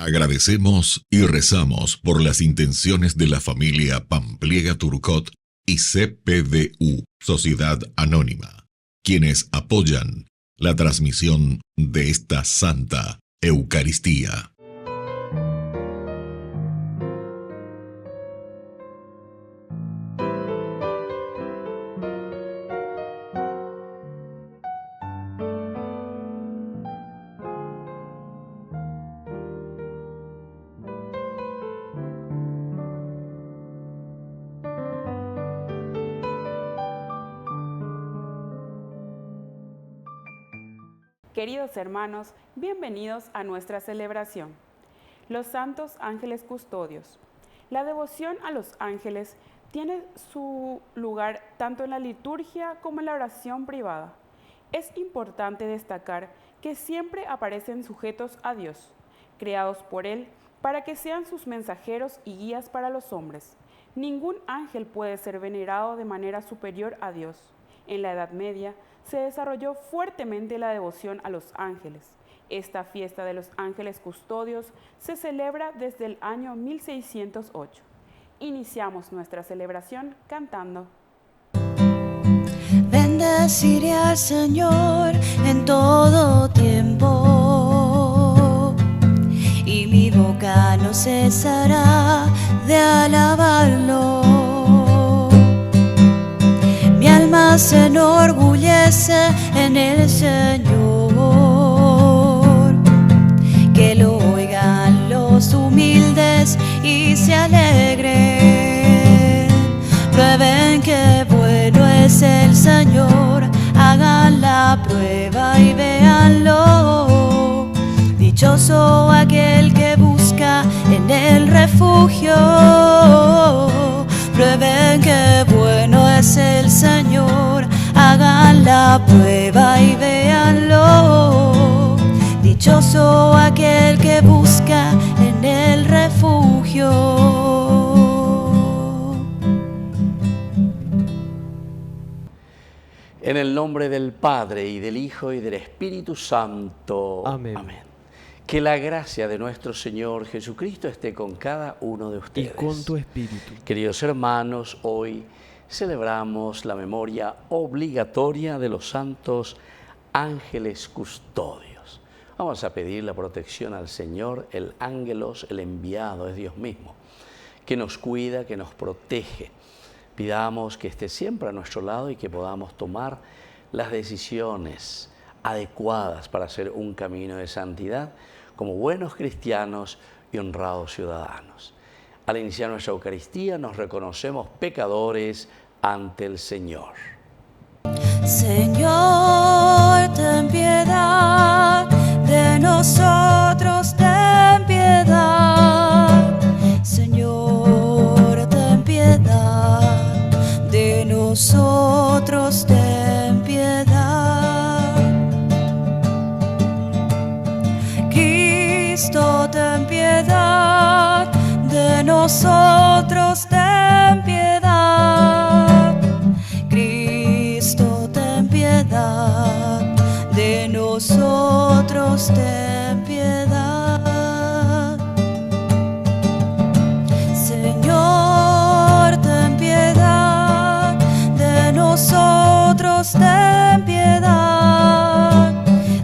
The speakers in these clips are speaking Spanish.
Agradecemos y rezamos por las intenciones de la familia Pampliega Turcot y CPDU, Sociedad Anónima, quienes apoyan la transmisión de esta Santa Eucaristía. Queridos hermanos, bienvenidos a nuestra celebración. Los Santos Ángeles Custodios. La devoción a los ángeles tiene su lugar tanto en la liturgia como en la oración privada. Es importante destacar que siempre aparecen sujetos a Dios, creados por Él para que sean sus mensajeros y guías para los hombres. Ningún ángel puede ser venerado de manera superior a Dios. En la Edad Media se desarrolló fuertemente la devoción a los ángeles. Esta fiesta de los ángeles custodios se celebra desde el año 1608. Iniciamos nuestra celebración cantando. Bendeciré al Señor en todo tiempo, y mi boca no cesará de alabarlo. Mi alma se enorgullece en el Señor, que lo oigan los humildes y se alegren. Prueben que bueno es el Señor, hagan la prueba y véanlo. Dichoso aquel que busca en el refugio. Prueben que bueno es el Señor, hagan la prueba y véanlo. Dichoso aquel que busca en el refugio. En el nombre del Padre, y del Hijo, y del Espíritu Santo. Amén. Amén. Que la gracia de nuestro Señor Jesucristo esté con cada uno de ustedes. Y con tu espíritu. Queridos hermanos, hoy celebramos la memoria obligatoria de los santos ángeles custodios. Vamos a pedir la protección al Señor. El ángelos, el enviado, es Dios mismo, que nos cuida, que nos protege. Pidamos que esté siempre a nuestro lado y que podamos tomar las decisiones adecuadas para hacer un camino de santidad como buenos cristianos y honrados ciudadanos. Al iniciar nuestra Eucaristía nos reconocemos pecadores ante el Señor. Señor, ten piedad de nosotros, ten piedad. Señor, ten piedad de nosotros, ten piedad. Cristo, ten piedad de nosotros, ten piedad. Cristo, ten piedad de nosotros, ten piedad. Señor, ten piedad de nosotros, ten piedad.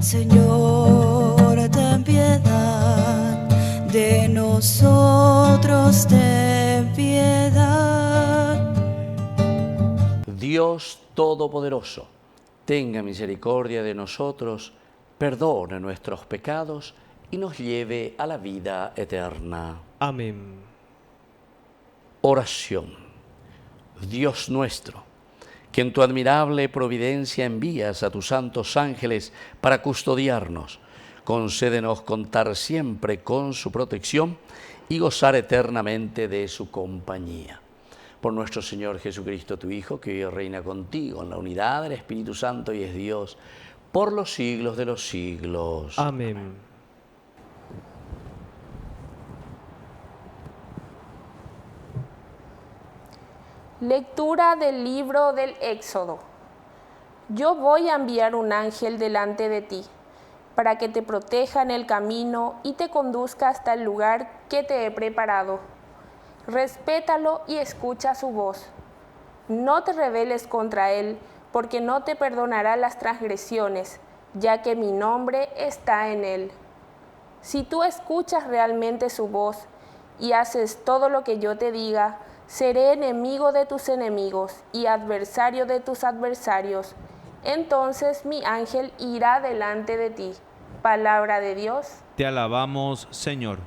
Señor, ten piedad de nosotros, ten piedad. Dios Todopoderoso, tenga misericordia de nosotros, perdone nuestros pecados y nos lleve a la vida eterna. Amén. Oración. Dios nuestro, que en tu admirable providencia envías a tus santos ángeles para custodiarnos, concédenos contar siempre con su protección y gozar eternamente de su compañía. Por nuestro Señor Jesucristo, tu Hijo, que vive y reina contigo en la unidad del Espíritu Santo y es Dios, por los siglos de los siglos. Amén. Lectura del libro del Éxodo. Yo voy a enviar un ángel delante de ti, para que te proteja en el camino y te conduzca hasta el lugar que te he preparado. Respétalo y escucha su voz. No te rebeles contra él, porque no te perdonará las transgresiones, ya que mi nombre está en él. Si tú escuchas realmente su voz y haces todo lo que yo te diga, seré enemigo de tus enemigos y adversario de tus adversarios. Entonces mi ángel irá delante de ti. Palabra de Dios. Te alabamos, Señor.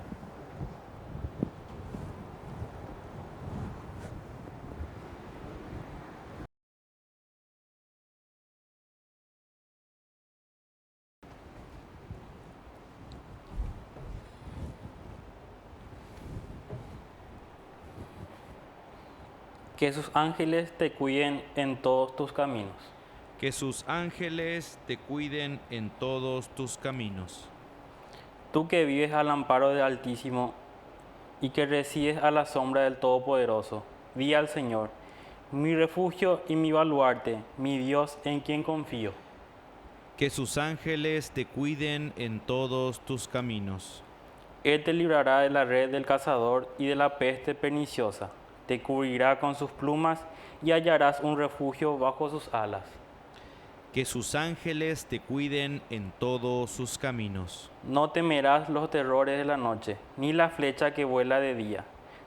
Que sus ángeles te cuiden en todos tus caminos. Que sus ángeles te cuiden en todos tus caminos. Tú que vives al amparo del Altísimo y que resides a la sombra del Todopoderoso, di al Señor, mi refugio y mi baluarte, mi Dios en quien confío. Que sus ángeles te cuiden en todos tus caminos. Él te librará de la red del cazador y de la peste perniciosa. Te cubrirá con sus plumas y hallarás un refugio bajo sus alas. Que sus ángeles te cuiden en todos sus caminos. No temerás los terrores de la noche, ni la flecha que vuela de día,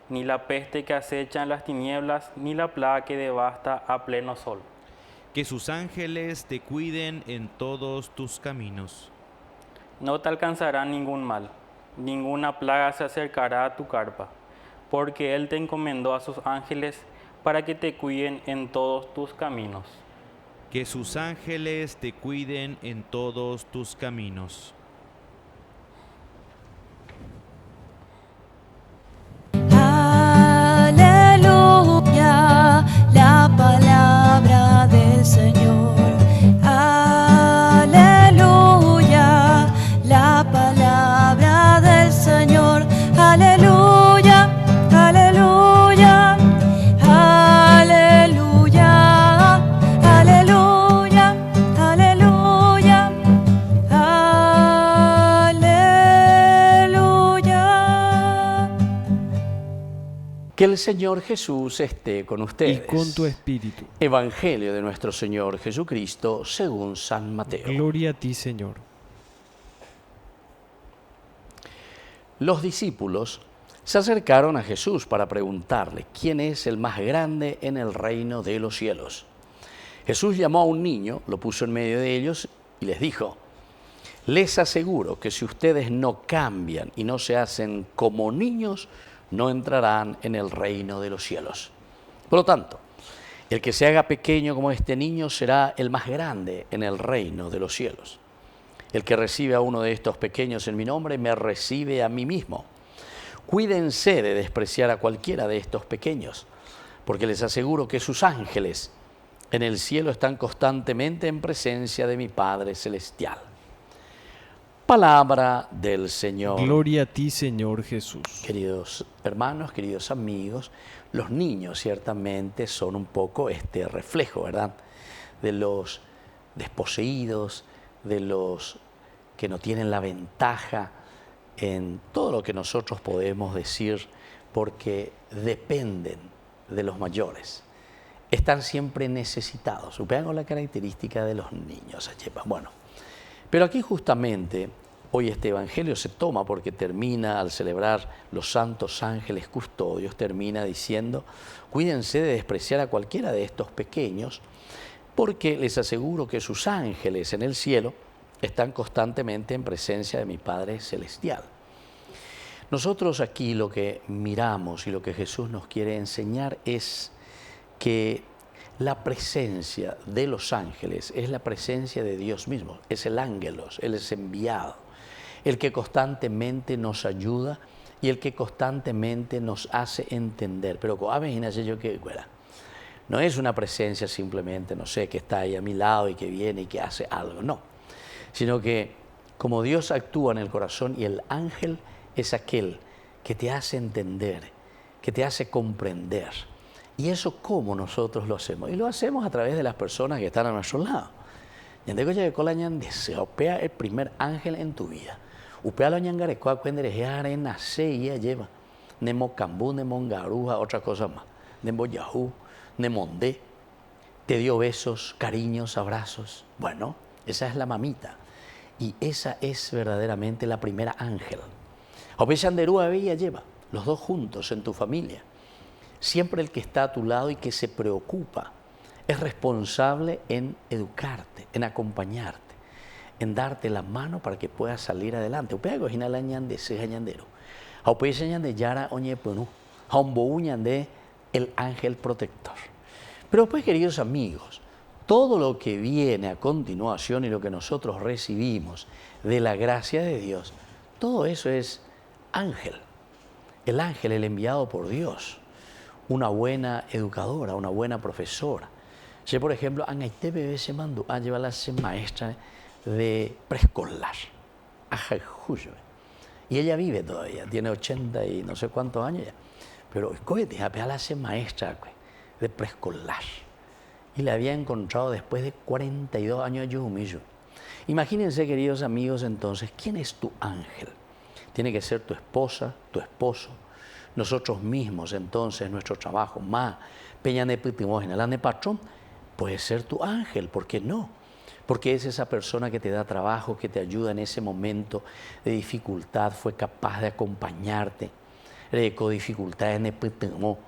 ni la peste que acecha en las tinieblas, ni la plaga que devasta a pleno sol. Que sus ángeles te cuiden en todos tus caminos. No te alcanzará ningún mal, ninguna plaga se acercará a tu carpa, porque Él te encomendó a sus ángeles para que te cuiden en todos tus caminos. Que sus ángeles te cuiden en todos tus caminos. Aleluya, la palabra del Señor. Aleluya, la palabra del Señor. Aleluya, aleluya, aleluya, aleluya, aleluya, aleluya. Que el Señor Jesús esté con ustedes. Y con tu espíritu. Evangelio de nuestro Señor Jesucristo según San Mateo. Gloria a ti, Señor. Los discípulos se acercaron a Jesús para preguntarle quién es el más grande en el reino de los cielos. Jesús llamó a un niño, lo puso en medio de ellos y les dijo: les aseguro que si ustedes no cambian y no se hacen como niños, no entrarán en el reino de los cielos. Por lo tanto, el que se haga pequeño como este niño será el más grande en el reino de los cielos. El que recibe a uno de estos pequeños en mi nombre, me recibe a mí mismo. Cuídense de despreciar a cualquiera de estos pequeños, porque les aseguro que sus ángeles en el cielo están constantemente en presencia de mi Padre Celestial. Palabra del Señor. Gloria a ti, Señor Jesús. Queridos hermanos, queridos amigos, los niños ciertamente son un poco este reflejo, ¿verdad?, de los desposeídos, de los que no tienen la ventaja en todo lo que nosotros podemos decir, porque dependen de los mayores. Están siempre necesitados. Vean con la característica de los niños. Bueno, pero aquí justamente hoy este evangelio se toma porque termina, al celebrar los santos ángeles custodios, termina diciendo: cuídense de despreciar a cualquiera de estos pequeños, porque les aseguro que sus ángeles en el cielo están constantemente en presencia de mi Padre Celestial. Nosotros aquí lo que miramos y lo que Jesús nos quiere enseñar es que la presencia de los ángeles es la presencia de Dios mismo, es el ángelos, Él es enviado, el que constantemente nos ayuda y el que constantemente nos hace entender. Pero imagínense yo que no es una presencia simplemente, no sé, que está ahí a mi lado y que viene y que hace algo, no, sino que como Dios actúa en el corazón, y el ángel es aquel que te hace entender, que te hace comprender. ¿Y eso cómo nosotros lo hacemos? Y lo hacemos a través de las personas que están a nuestro lado. Yandeko llegó la ñandese, opea el primer ángel en tu vida. Upea lo ñangarecoa cuando eres arena, se y lleva. Nemo cambú, nemo garuja, otra cosa más. Nemo yahú, nemondé. Te dio besos, cariños, abrazos. Bueno, esa es la mamita. Y esa es verdaderamente la primera ángel. Opea Yanderúa ella lleva, los dos juntos en tu familia. Siempre el que está a tu lado y que se preocupa es responsable en educarte, en acompañarte, en darte la mano para que puedas salir adelante. Upea cojina la ñande, seja ñandero. Upea ñande yara oñe ponu. Hombo ñande el ángel protector. Pero después, queridos amigos, todo lo que viene a continuación y lo que nosotros recibimos de la gracia de Dios, todo eso es ángel. El ángel, el enviado por Dios. Una buena educadora, una buena profesora. Yo, por ejemplo, Angaité bebé se mandó a llevar a ser maestra de preescolar, a Jujuy. Y ella vive todavía, tiene 80 y no sé cuántos años ya. Pero cógete, a la ser maestra de preescolar. Y la había encontrado después de 42 años de humillo. Imagínense, queridos amigos, entonces, ¿quién es tu ángel? Tiene que ser tu esposa, tu esposo. Nosotros mismos, entonces, nuestro trabajo, más peñane pitimógena, la de patrón, puede ser tu ángel, ¿por qué no? Porque es esa persona que te da trabajo, que te ayuda en ese momento de dificultad, fue capaz de acompañarte, con dificultades en el pitimó.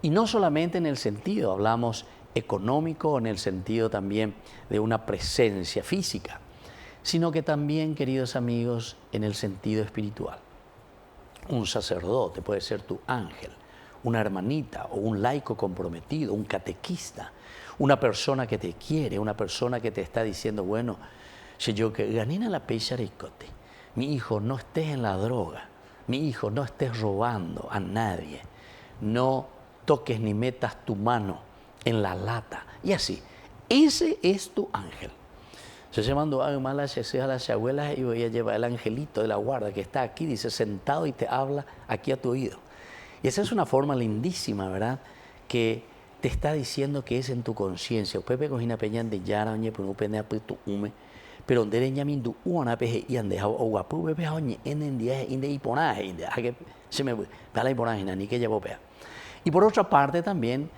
Y no solamente en el sentido, hablamos económico, en el sentido también de una presencia física, sino que también, queridos amigos, en el sentido espiritual. Un sacerdote puede ser tu ángel, una hermanita o un laico comprometido, un catequista, una persona que te quiere, una persona que te está diciendo, bueno, si yo que ganina la pecharicote, mi hijo, no estés en la droga, mi hijo, no estés robando a nadie, no toques ni metas tu mano en la lata, y así. Ese es tu ángel. Se llamando a las abuelas y voy a llevar el angelito de la guarda que está aquí, dice, sentado y te habla aquí a tu oído. Y esa es una forma lindísima, ¿verdad? Que te está diciendo que es en tu conciencia. Pepe cojina peñan de yara, oñe, pero no pene apetu ume. Pero donde ñamin du una peje y ande o guapu pepe oñe en día inde y ponaje inde a que se me pala y ponaje ni que llevo pea. Y por otra parte también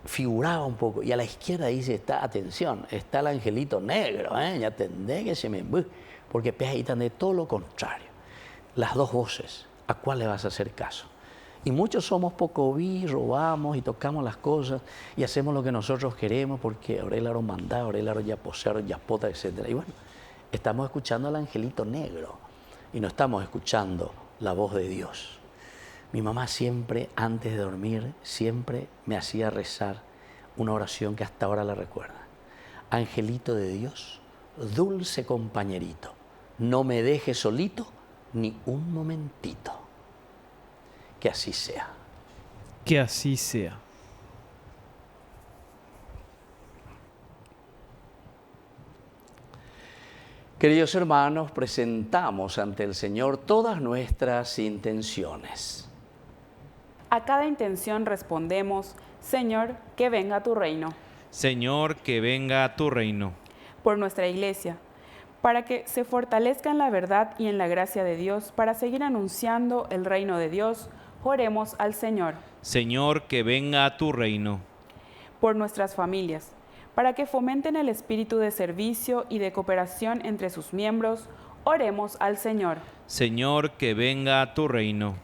figuraba un poco, y a la izquierda dice, está, atención, está el angelito negro, ya tendré que se me... Porque ahí están de todo lo contrario. Las dos voces, ¿a cuál le vas a hacer caso? Y muchos somos poco vi, robamos y tocamos las cosas y hacemos lo que nosotros queremos porque Aurela lo manda, Aurela lo ya posee, ya pota, etc. Y bueno, estamos escuchando al angelito negro y no estamos escuchando la voz de Dios. Mi mamá siempre, antes de dormir, siempre me hacía rezar una oración que hasta ahora la recuerda. Angelito de Dios, dulce compañerito, no me dejes solito ni un momentito. Que así sea. Que así sea. Queridos hermanos, presentamos ante el Señor todas nuestras intenciones. A cada intención respondemos, Señor, que venga tu reino. Señor, que venga tu reino. Por nuestra Iglesia, para que se fortalezca en la verdad y en la gracia de Dios, para seguir anunciando el reino de Dios, oremos al Señor. Señor, que venga tu reino. Por nuestras familias, para que fomenten el espíritu de servicio y de cooperación entre sus miembros, oremos al Señor. Señor, que venga tu reino.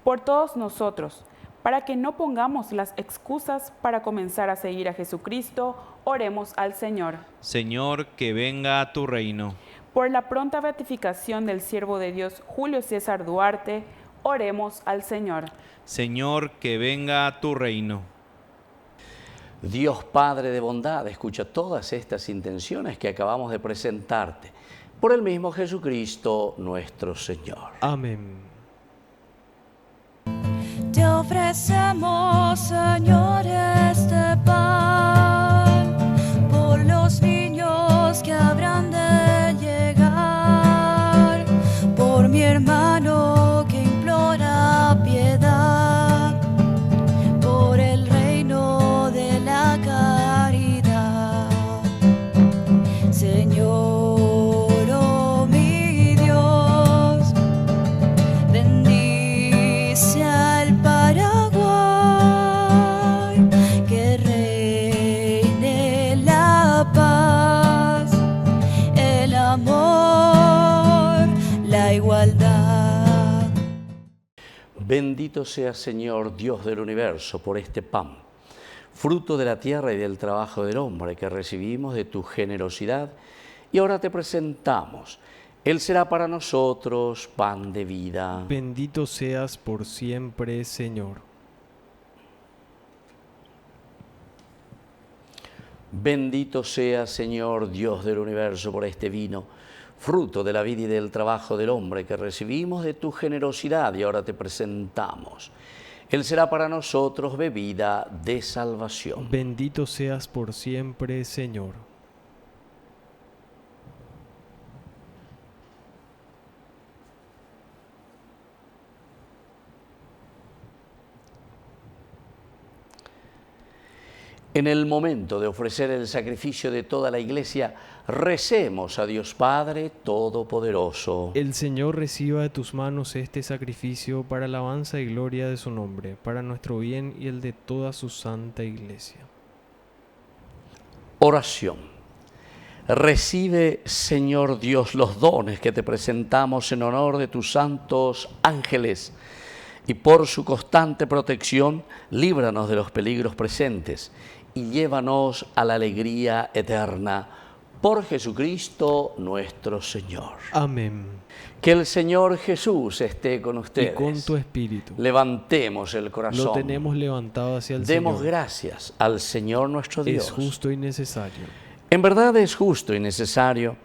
Por todos nosotros, para que no pongamos las excusas para comenzar a seguir a Jesucristo, oremos al Señor. Señor, que venga tu reino. Por la pronta beatificación del siervo de Dios Julio César Duarte, oremos al Señor. Señor, que venga tu reino. Dios Padre de bondad, escucha todas estas intenciones que acabamos de presentarte. Por el mismo Jesucristo nuestro Señor. Amén. Te ofrecemos, Señor, este pan por los niños que habrán de llegar, por mi hermano que implora piedad, por el reino de la caridad. Bendito seas, Señor, Dios del universo, por este pan, fruto de la tierra y del trabajo del hombre que recibimos de tu generosidad, y ahora te presentamos. Él será para nosotros pan de vida. Bendito seas por siempre, Señor. Bendito seas, Señor, Dios del universo, por este vino, fruto de la vida y del trabajo del hombre que recibimos de tu generosidad, y ahora te presentamos. Él será para nosotros bebida de salvación. Bendito seas por siempre, Señor. En el momento de ofrecer el sacrificio de toda la Iglesia, recemos a Dios Padre Todopoderoso. El Señor reciba de tus manos este sacrificio para alabanza y gloria de su nombre, para nuestro bien y el de toda su santa Iglesia. Oración. Recibe, Señor Dios, los dones que te presentamos en honor de tus santos ángeles, y por su constante protección, líbranos de los peligros presentes y llévanos a la alegría eterna. Por Jesucristo nuestro Señor. Amén. Que el Señor Jesús esté con ustedes. Y con tu espíritu. Levantemos el corazón. Lo tenemos levantado hacia el Demos Señor. gracias al Señor nuestro Dios. Es justo y necesario. En verdad es justo y necesario,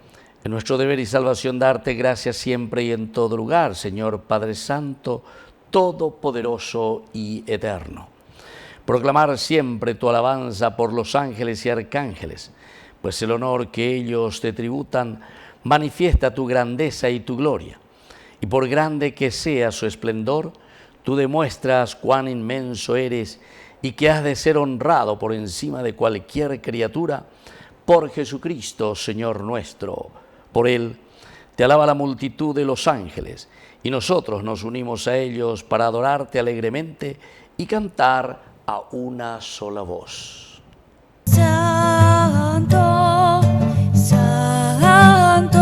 en nuestro deber y salvación, darte gracias siempre y en todo lugar, Señor Padre Santo, Todopoderoso y Eterno. Proclamar siempre tu alabanza por los ángeles y arcángeles, pues el honor que ellos te tributan manifiesta tu grandeza y tu gloria. Y por grande que sea su esplendor, tú demuestras cuán inmenso eres y que has de ser honrado por encima de cualquier criatura, por Jesucristo, Señor nuestro. Por Él te alaba la multitud de los ángeles, y nosotros nos unimos a ellos para adorarte alegremente y cantar a una sola voz. Santo, santo,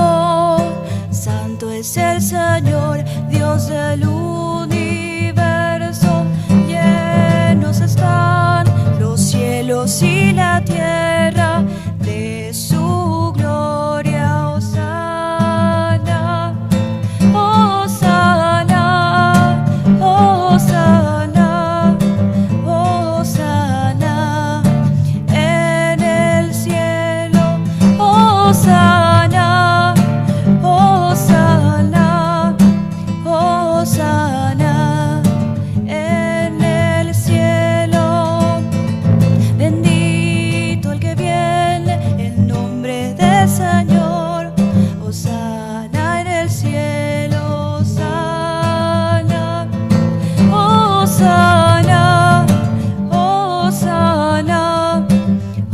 santo es el Señor, Dios del universo. Llenos están los cielos y la tierra de su gloria. Hosana, Hosana, Hosana, Hosana en el cielo. Hosana, Hosana, Hosana en el cielo. Bendito el que viene en nombre del Señor. Hosana en el cielo. Hosana, Hosana, Hosana,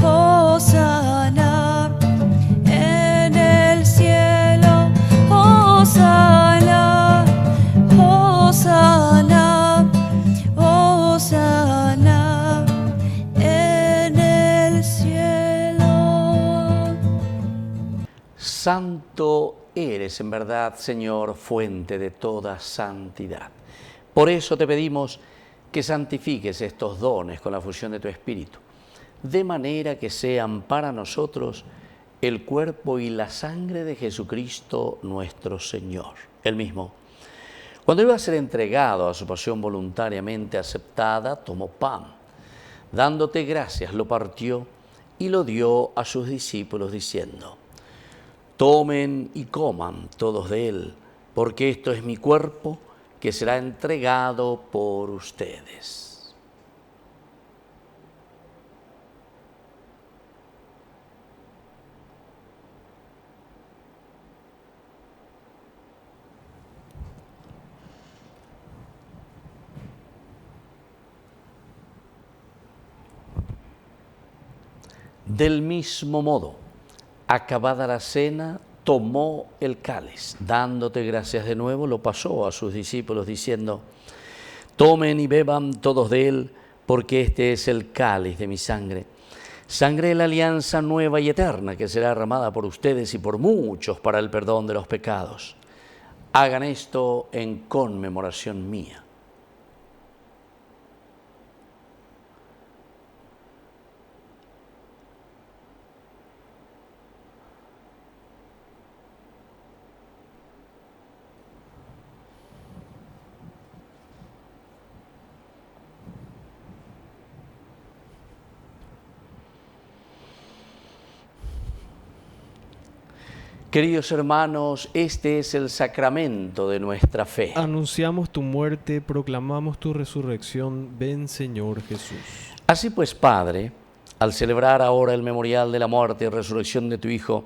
Hosana en el cielo. Hosana, Hosana, Hosana en el cielo. Santo eres en verdad, Señor, fuente de toda santidad. Por eso te pedimos que santifiques estos dones con la fusión de tu Espíritu, de manera que sean para nosotros el cuerpo y la sangre de Jesucristo nuestro Señor. Él mismo, cuando iba a ser entregado a su pasión voluntariamente aceptada, tomó pan. Dándote gracias, lo partió y lo dio a sus discípulos diciendo: tomen y coman todos de él, porque esto es mi cuerpo que será entregado por ustedes. Del mismo modo, acabada la cena, tomó el cáliz, dándote gracias de nuevo, lo pasó a sus discípulos diciendo: tomen y beban todos de él, porque este es el cáliz de mi sangre, sangre de la alianza nueva y eterna, que será derramada por ustedes y por muchos para el perdón de los pecados. Hagan esto en conmemoración mía. Queridos hermanos, este es el sacramento de nuestra fe. Anunciamos tu muerte, proclamamos tu resurrección. Ven, Señor Jesús. Así pues, Padre, al celebrar ahora el memorial de la muerte y resurrección de tu Hijo,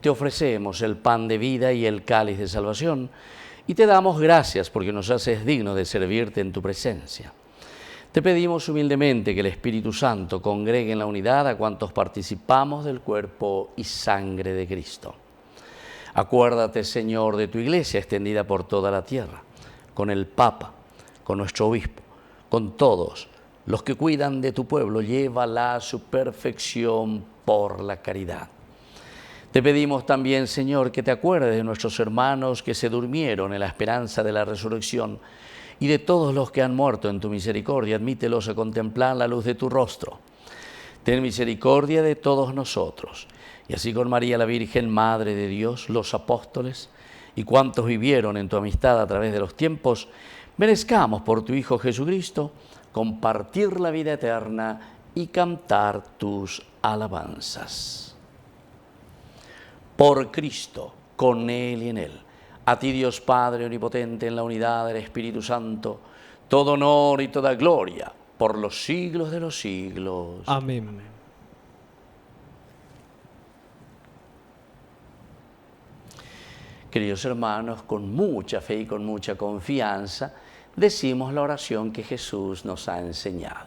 te ofrecemos el pan de vida y el cáliz de salvación, y te damos gracias porque nos haces dignos de servirte en tu presencia. Te pedimos humildemente que el Espíritu Santo congregue en la unidad a cuantos participamos del cuerpo y sangre de Cristo. Acuérdate, Señor, de tu Iglesia extendida por toda la tierra, con el Papa, con nuestro Obispo, con todos los que cuidan de tu pueblo, llévala a su perfección por la caridad. Te pedimos también, Señor, que te acuerdes de nuestros hermanos que se durmieron en la esperanza de la resurrección y de todos los que han muerto en tu misericordia. Admítelos a contemplar la luz de tu rostro. Ten misericordia de todos nosotros. Y así con María la Virgen, Madre de Dios, los apóstoles y cuantos vivieron en tu amistad a través de los tiempos, merezcamos por tu Hijo Jesucristo compartir la vida eterna y cantar tus alabanzas. Por Cristo, con Él y en Él, a ti Dios Padre Omnipotente, en la unidad del Espíritu Santo, todo honor y toda gloria por los siglos de los siglos. Amén. Queridos hermanos, con mucha fe y con mucha confianza, decimos la oración que Jesús nos ha enseñado.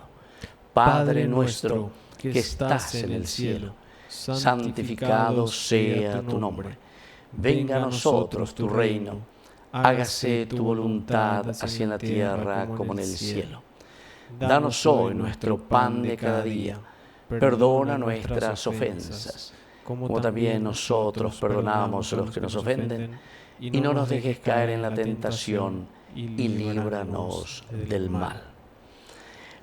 Padre nuestro, que estás en el cielo, santificado sea tu nombre. Venga a nosotros tu reino. Hágase tu voluntad, así en la tierra como en el cielo. Danos hoy nuestro pan de cada día. Perdona nuestras ofensas, como también nosotros perdonamos a los que nos ofenden, y no nos dejes caer en la tentación, y líbranos del mal.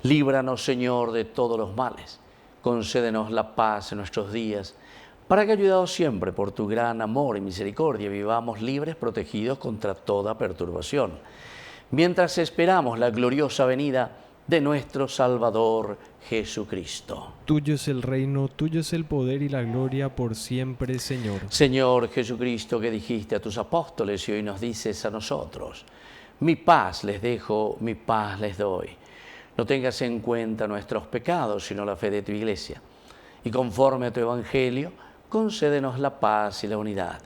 Líbranos, Señor, de todos los males. Concédenos la paz en nuestros días, para que, ayudados siempre por tu gran amor y misericordia, vivamos libres, protegidos contra toda perturbación, mientras esperamos la gloriosa venida de nuestro Salvador Jesucristo. Tuyo es el reino, tuyo es el poder y la gloria por siempre, Señor. Señor Jesucristo, que dijiste a tus apóstoles y hoy nos dices a nosotros: mi paz les dejo, mi paz les doy. No tengas en cuenta nuestros pecados, sino la fe de tu Iglesia. Y conforme a tu Evangelio, concédenos la paz y la unidad.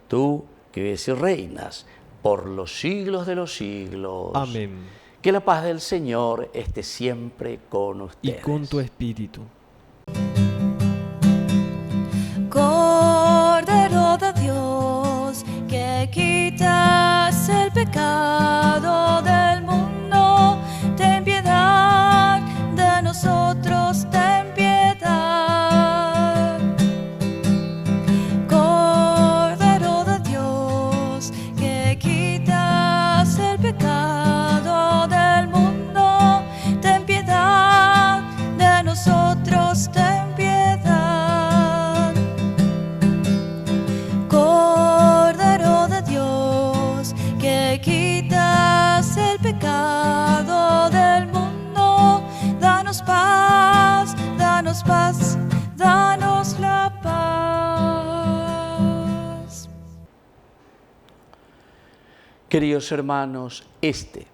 Tú, que vives y reinas por los siglos de los siglos. Amén. Que la paz del Señor esté siempre con ustedes. Y con tu espíritu. Cordero de Dios, que quitas el pecado del mundo, ten piedad de nosotros, ten piedad. Cordero de Dios, que quitas el pecado del mundo, ten piedad de nosotros, ten piedad. Cordero de Dios, que quitas el pecado del mundo, danos paz, danos paz, danos la paz. Queridos hermanos, este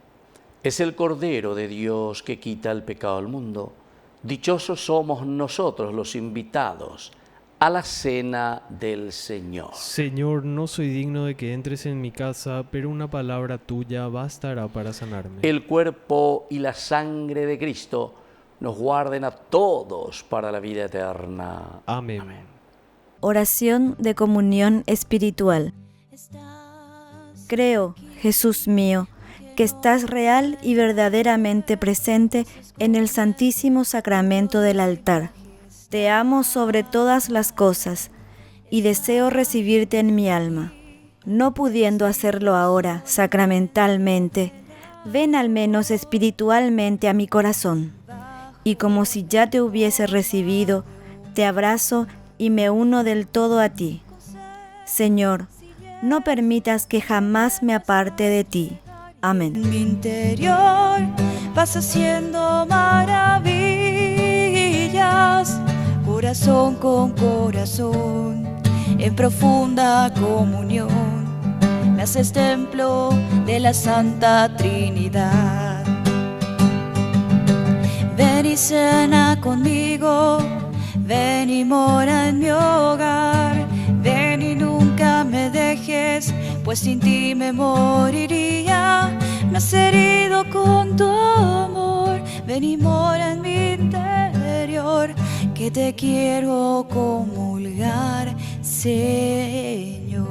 es el Cordero de Dios que quita el pecado del mundo. Dichosos somos nosotros los invitados a la cena del Señor. Señor, no soy digno de que entres en mi casa, pero una palabra tuya bastará para sanarme. El cuerpo y la sangre de Cristo nos guarden a todos para la vida eterna. Amén. Oración de comunión espiritual. Creo, Jesús mío, que estás real y verdaderamente presente en el Santísimo Sacramento del altar. Te amo sobre todas las cosas y deseo recibirte en mi alma. No pudiendo hacerlo ahora sacramentalmente, ven al menos espiritualmente a mi corazón. Y como si ya te hubiese recibido, te abrazo y me uno del todo a ti. Señor, no permitas que jamás me aparte de ti. Amén. En mi interior vas haciendo maravillas, corazón con corazón, en profunda comunión, me haces templo de la Santa Trinidad. Ven y cena conmigo, ven y mora en mi hogar, ven y nunca me dejes, pues sin ti me moriría. Me has herido con tu amor, ven y mora en mi interior, que te quiero comulgar, Señor.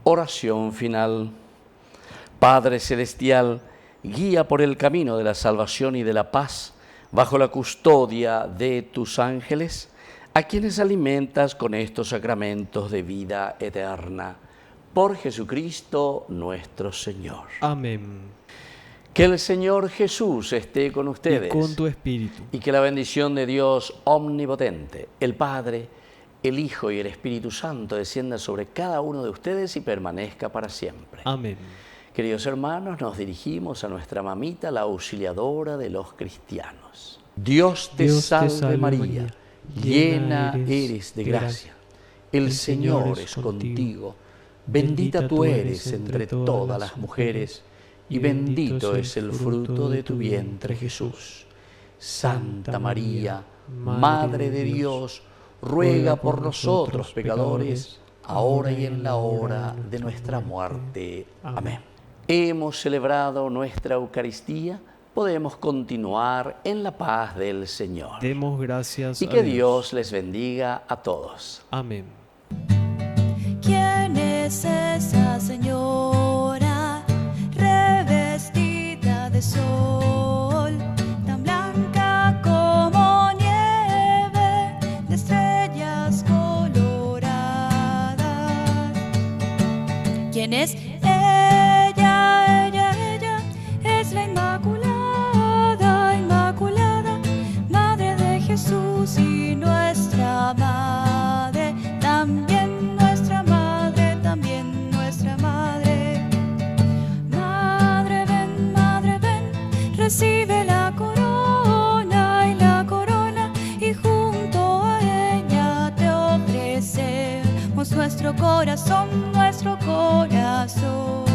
Oración final. Padre Celestial, guía por el camino de la salvación y de la paz, bajo la custodia de tus ángeles, a quienes alimentas con estos sacramentos de vida eterna. Por Jesucristo nuestro Señor. Amén. Que el Señor Jesús esté con ustedes. Y con tu espíritu. Y que la bendición de Dios omnipotente, el Padre, el Hijo y el Espíritu Santo descienda sobre cada uno de ustedes y permanezca para siempre. Amén. Queridos hermanos, nos dirigimos a nuestra mamita, la auxiliadora de los cristianos. Dios te salve María, llena eres de gracia. El Señor es contigo. Bendita tú eres entre todas las mujeres, y bendito es el fruto de tu vientre, Jesús. Santa María, Madre de Dios, ruega por nosotros pecadores, ahora y en la hora de nuestra muerte. Amén. Hemos celebrado nuestra Eucaristía, podemos continuar en la paz del Señor. Demos gracias y que Dios les bendiga a todos. Amén. ¿Quién es esa señora revestida de sol, tan blanca como nieve, de estrellas coloradas? ¿Quién es ella? Ella es la Inmaculada, Inmaculada, Madre de Jesús y nuestra Madre, también nuestra Madre, también nuestra Madre. Madre ven, recibe la corona y junto a ella te ofrecemos nuestro corazón, nuestro corazón.